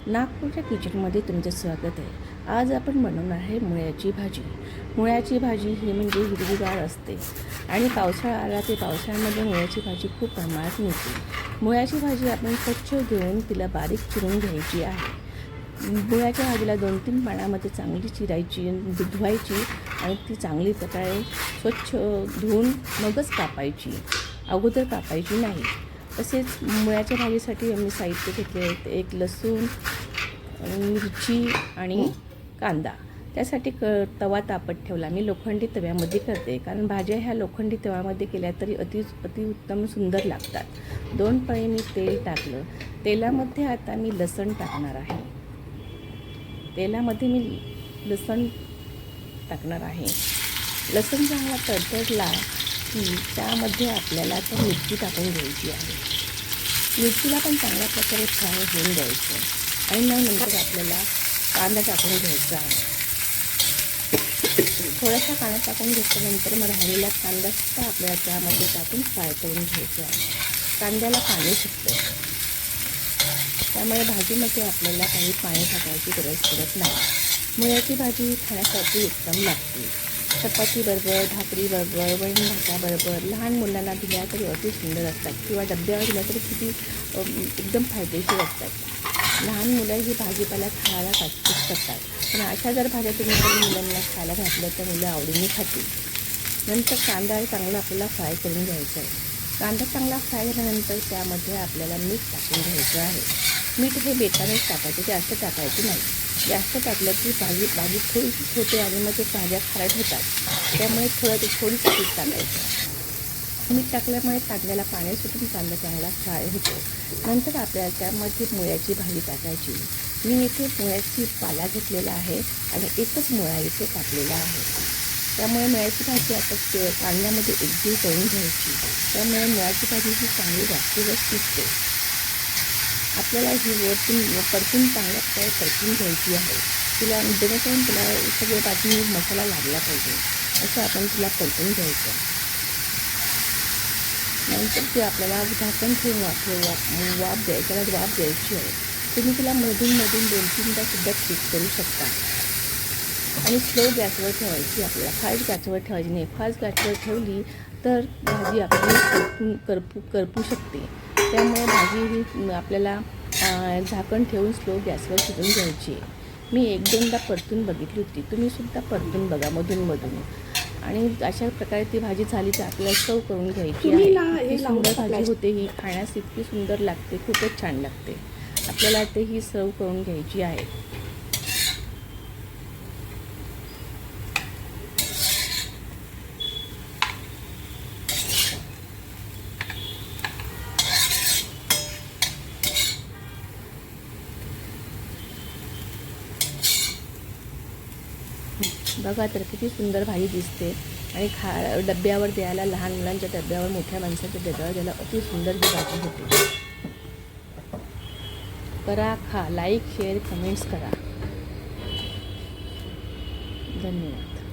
नागपूरच्या किचनमध्ये तुमचं स्वागत आहे। आज आपण बनवणार आहे मुळ्याची भाजी। मुळ्याची भाजी ही म्हणजे हिरवीगार असते आणि पावसाळा आला ते पावसाळ्यामध्ये मुळ्याची भाजी खूप प्रमाणात मिळते। मुळ्याची भाजी आपण स्वच्छ धुवून तिला बारीक चिरून घ्यायची आहे। मुळ्याच्या भाजीला 2-3 पाण्यामध्ये चांगली चिरायची, धुवायची आणि ती चांगली प्रकारे स्वच्छ धुवून मगच कापायची, अगोदर कापायची नाही। तसेच मुळ्याच्या भाजीसाठी आम्ही साहित्य घेतले आहेत, एक लसूण, मिरची आणि कांदा। त्यासाठी तवा तापत ठेवला। मी लोखंडी तव्यामध्ये करते, कारण भाज्या ह्या लोखंडी तव्यामध्ये केल्या तरी अतिउत्तम सुंदर लागतात। 2 पळी मी तेल टाकलं। तेलामध्ये आता मी लसण टाकणार आहे। तेलामध्ये मी लसण टाकणार आहे। लसण चांगला तडतडला की त्यामध्ये आपल्याला तर मिरची टाकून घ्यायची आहे। मिरचीला पण चांगल्या प्रकारे फ्राय होऊन द्यायचं आणि मग नंतर आपल्याला कांदा टाकून घ्यायचा आहे। थोडासा कांदा टाकून घेतल्यानंतर मग राहिलेला कांदा सुद्धा आपल्याला त्यामध्ये टाकून फ्राय करून घ्यायचा आहे। कांद्याला पाणी सुटतं, त्यामुळे भाजीमध्ये आपल्याला काही पाणी टाकायची गरज पडत नाही। मुळ्याची भाजी खाण्यासाठी उत्तम लागते। चपातीबरोबर, भाकरीबरोबर, वरण भाताबरोबर, लहान मुलांना दिल्या तरी अति सुंदर असतात किंवा डब्यावर दिल्या तरी किती एकदम फायदेशीर असतात। लहान मुलं ही भाजीपाला खायला काटकूट करतात, पण अशा जर भाज्या तुम्ही मुलांना खायला घातल्या तर मुलं आवडीने खातील। नंतर कांदा चांगला आपल्याला फ्राय करून घ्यायचा आहे। कांदा चांगला फ्राय झाल्यानंतर त्यामध्ये आपल्याला मीठ टाकून घ्यायचं आहे। मीठ हे बेतानेच टाकायचं, जास्त टाकायचं नाही। जास्त टाकलं की भाजी थोडीशी होते आणि मग ते भाज्या खारट होतात, त्यामुळे थोडीशी मीठ टाकायचं। मीठ टाकल्यामुळे कांद्याला पाणी सुटून कांदा चांगला फ्राय होतो। नंतर आपल्याला त्यामध्ये मुळ्याची भाजी टाकायची। मी इथे मुळ्याची पाला घेतलेला आहे आणि एकच मुळा इथे टाकलेला आहे, त्यामुळे मुळ्याची भाजी आता कांद्यामध्ये एकजीव करून घ्यायची, त्यामुळे मुळ्याची भाजी ही चांगली वाटतेच दिसते। आपल्याला ही परतून चांगल्या प्रकारे परतून घ्यायची आहे। तिला जेणेकरून तिला सगळ्या बाजूने मसाला लागला पाहिजे असं आपण तिला परतून घ्यायचं। नंतर ते आपल्याला झाकण ठेवून वाफ द्यायची आहे। तुम्ही तिला मधून 2-3दा सुद्धा क्लिक करू शकता आणि स्लो गॅसवर ठेवायची। आपल्याला फास्ट गॅसवर ठेवायची नाही। फास्ट गॅसवर ठेवली तर भाजी आपली करपू शकते, त्यामुळे भाजी ही आपल्याला झाकण ठेवून स्लो गॅसवर शिजवून घ्यायची। मी 1-2दा परतून बघितली होती, तुम्हीसुद्धा परतून बघा मधून आणि अशा प्रकारे ती भाजी झाली तर आपल्याला सर्व करून घ्यायची आहे। ही सुंदर भाजी होते, ही खाण्यास इतकी सुंदर लागते, खूपच छान लागते। आपल्याला ते ही सर्व करून घ्यायची आहे। बघा तर किती सुंदर भाजी दिसते आणि डब्यावर द्यायला, लहान मुलांच्या डब्यावर, मोठ्या माणसाच्या डब्यावर द्यायला अति सुंदर ही भाजी होते। करा, खा, लाईक, शेअर, कमेंट्स करा। धन्यवाद।